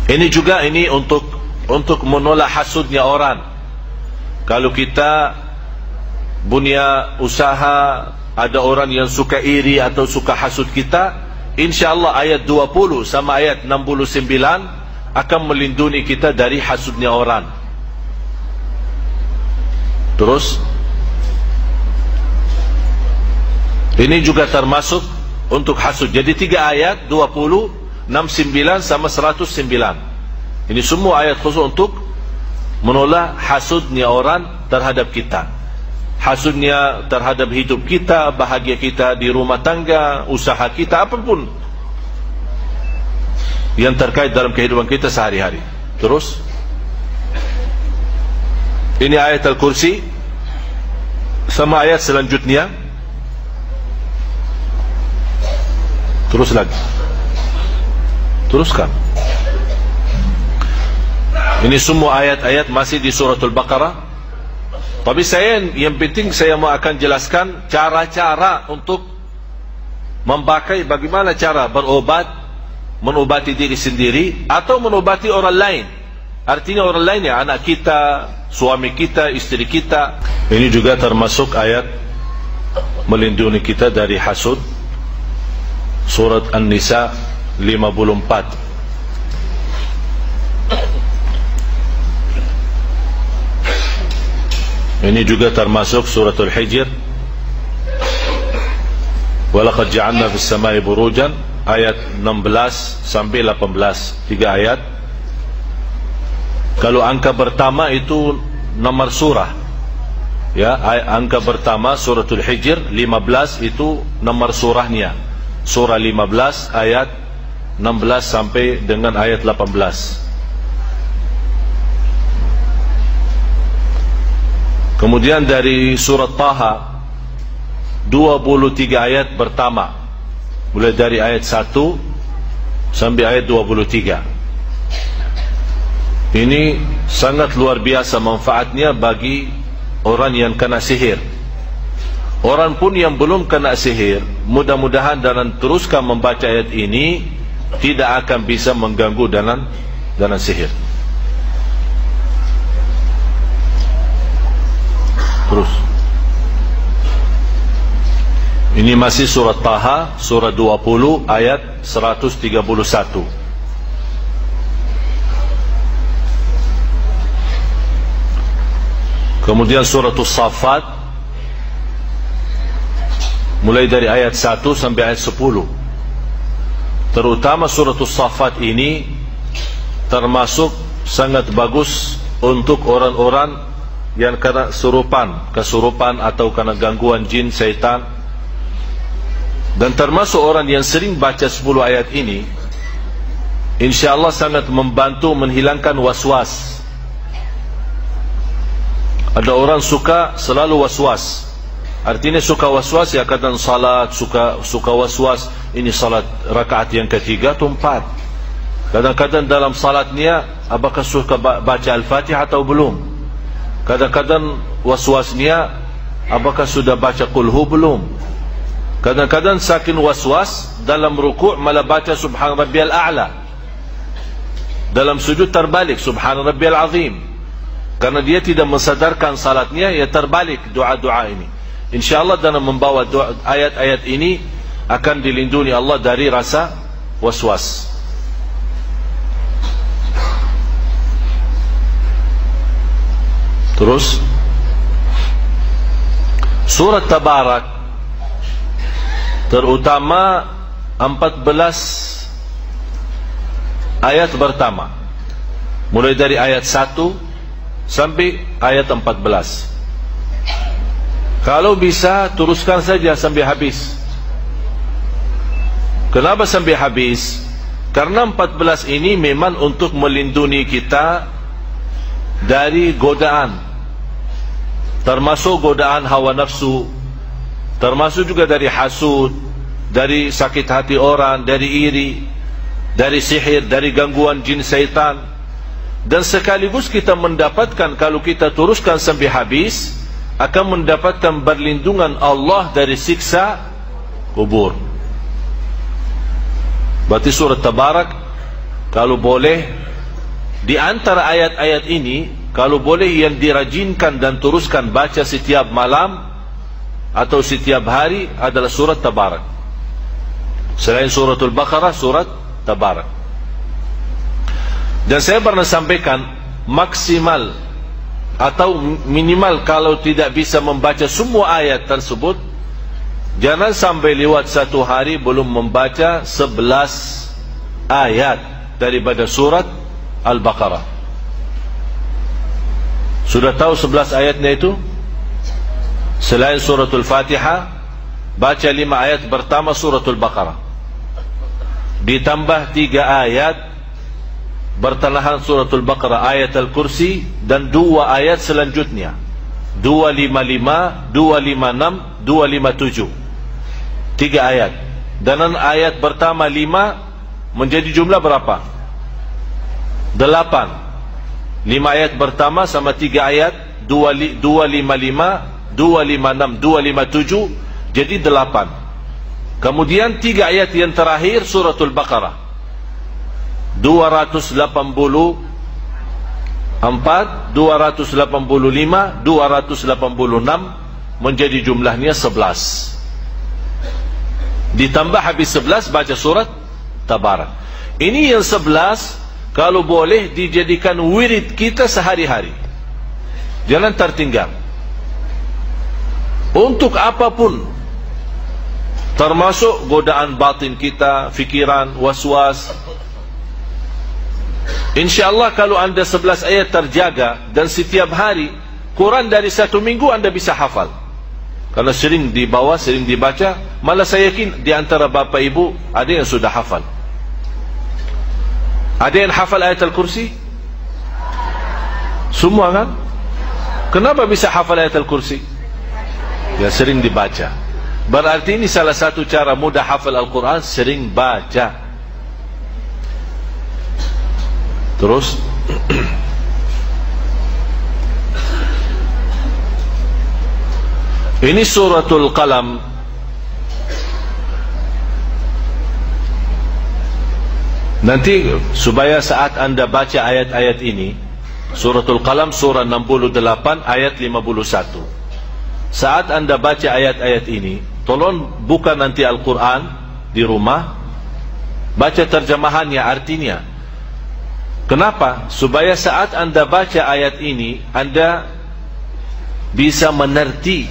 Ini juga untuk menolak hasudnya orang. Kalau kita punya usaha, ada orang yang suka iri atau suka hasud kita, insyaallah ayat 20 sama ayat 69 akan melindungi kita dari hasudnya orang. Terus ini juga termasuk untuk hasud. Jadi 3 ayat, 20, 69 sama 109. Ini semua ayat khusus untuk menolak hasudnya orang terhadap kita. Hasudnya terhadap hidup kita, bahagia kita di rumah tangga, usaha kita, apapun yang terkait dalam kehidupan kita sehari-hari. Terus ini ayat Al-Kursi sama ayat selanjutnya. Terus lagi. Teruskan. Ini semua ayat-ayat masih di suratul Baqarah. Tapi yang penting saya mau akan jelaskan cara-cara untuk memakai, bagaimana cara berobat, mengobati diri sendiri atau mengobati orang lain. Artinya orang lain ya, anak kita, suami kita, istri kita. Ini juga termasuk ayat melindungi kita dari hasud. Surat An-Nisa 54. Ini juga termasuk suratul Hijr. Walaqad ja'alna fis samai burujan, ayat 16 sampai 18, 3 ayat. Kalau angka pertama itu nomor surah, ya, angka pertama suratul Hijr 15 itu nomor surahnya. Surah 15 ayat 16 sampai dengan ayat 18. Kemudian dari surat Taha 23 ayat pertama, mulai dari ayat 1 sampai ayat 23. Ini sangat luar biasa manfaatnya bagi orang yang kena sihir. Orang pun yang belum kena sihir, mudah-mudahan dalam teruskan membaca ayat ini tidak akan bisa mengganggu dalam sihir. Terus ini masih surat Taha, surah 20 ayat 131. Kemudian suratul Saffat mulai dari ayat 1 sampai ayat 10. Terutama suratul Saffat ini termasuk sangat bagus untuk orang-orang yang kena kesurupan atau kena gangguan jin, syaitan. Dan termasuk orang yang sering baca 10 ayat ini, insyaallah sangat membantu menghilangkan waswas. Ada orang suka selalu waswas. Artinya suka waswas ya, kadang salat suka waswas, ini salat rakaat yang ketiga atau 4. Kadang-kadang dalam salatnya apakah suka baca Al-Fatihah atau belum. Kadang-kadang waswasnya apakah sudah baca Qul Hu belum. Kadang-kadang saking waswas dalam rukuk malah baca Subhan Rabbiyal A'la, dalam sujud terbalik Subhan Rabbiyal Azim, karena dia tidak mensadarkan salatnya, ya terbalik doa-doa ini. InsyaAllah dalam membawa ayat-ayat ini akan dilindungi Allah dari rasa waswas. Terus surat Tabarak, terutama 14 ayat pertama, mulai dari ayat 1 sampai ayat 14. Kalau bisa teruskan saja sampai habis. Kenapa sampai habis? Karena 14 ini memang untuk melindungi kita dari godaan, termasuk godaan hawa nafsu, termasuk juga dari hasud, dari sakit hati orang, dari iri, dari sihir, dari gangguan jin syaitan. Dan sekaligus kita mendapatkan, kalau kita teruskan sampai habis, akan mendapatkan perlindungan Allah dari siksa kubur. Berarti surat Tabarak kalau boleh Di antara ayat-ayat ini, kalau boleh yang dirajinkan dan teruskan baca setiap malam atau setiap hari adalah surat Tabarak. Selain suratul Baqarah, surat Tabarak. Dan saya pernah sampaikan, maksimal atau minimal kalau tidak bisa membaca semua ayat tersebut, jangan sampai lewat satu hari belum membaca 11 ayat daripada surat Al-Baqarah. Sudah tahu 11 ayatnya itu? Selain suratul Fatihah, baca 5 ayat pertama suratul Baqarah, ditambah 3 ayat bertalahan suratul Baqarah, ayat Al-Kursi, dan 2 ayat selanjutnya, 255, 256, 257, 3 ayat. Dan ayat pertama 5 menjadi jumlah berapa? 8. 5 ayat pertama sama 3 ayat, 255, 256, 257, jadi 8. Kemudian 3 ayat yang terakhir suratul Baqarah, 284, 285, 286, menjadi jumlahnya 11. Ditambah habis 11 baca surat Tabarak. Ini yang 11 kalau boleh dijadikan wirid kita sehari-hari, jangan tertinggal. Untuk apapun, termasuk godaan batin kita, fikiran, waswas. InsyaAllah kalau anda 11 ayat terjaga dan setiap hari, Quran dari 1 minggu anda bisa hafal. Karena sering dibawa, sering dibaca. Malah saya yakin di antara bapa ibu ada yang sudah hafal. Ada yang hafal ayat Al-Kursi? Semua kan? Kenapa bisa hafal ayat Al-Kursi? Ya, sering dibaca. Berarti ini salah satu cara mudah hafal Al-Quran, sering baca. Terus ini suratul Qalam. Nanti supaya saat anda baca ayat-ayat ini, suratul Qalam surah 68 ayat 51. Saat anda baca ayat-ayat ini, tolong buka nanti Al-Quran di rumah, baca terjemahannya, artinya. Kenapa? Supaya saat anda baca ayat ini, anda bisa mengerti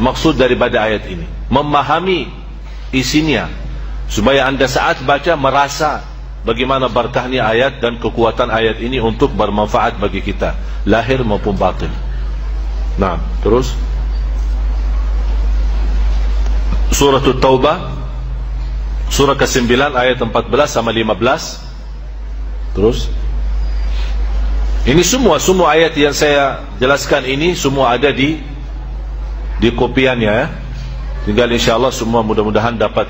maksud daripada ayat ini, memahami isinya, supaya anda saat baca merasa bagaimana berkahnya ayat dan kekuatan ayat ini untuk bermanfaat bagi kita, lahir maupun batin. Nah, terus suratul Taubah, surah ke-9 ayat 14 sama 15. Terus ini semua ayat yang saya jelaskan ini semua ada di kopiannya ya. Tinggal insyaAllah semua mudah-mudahan dapat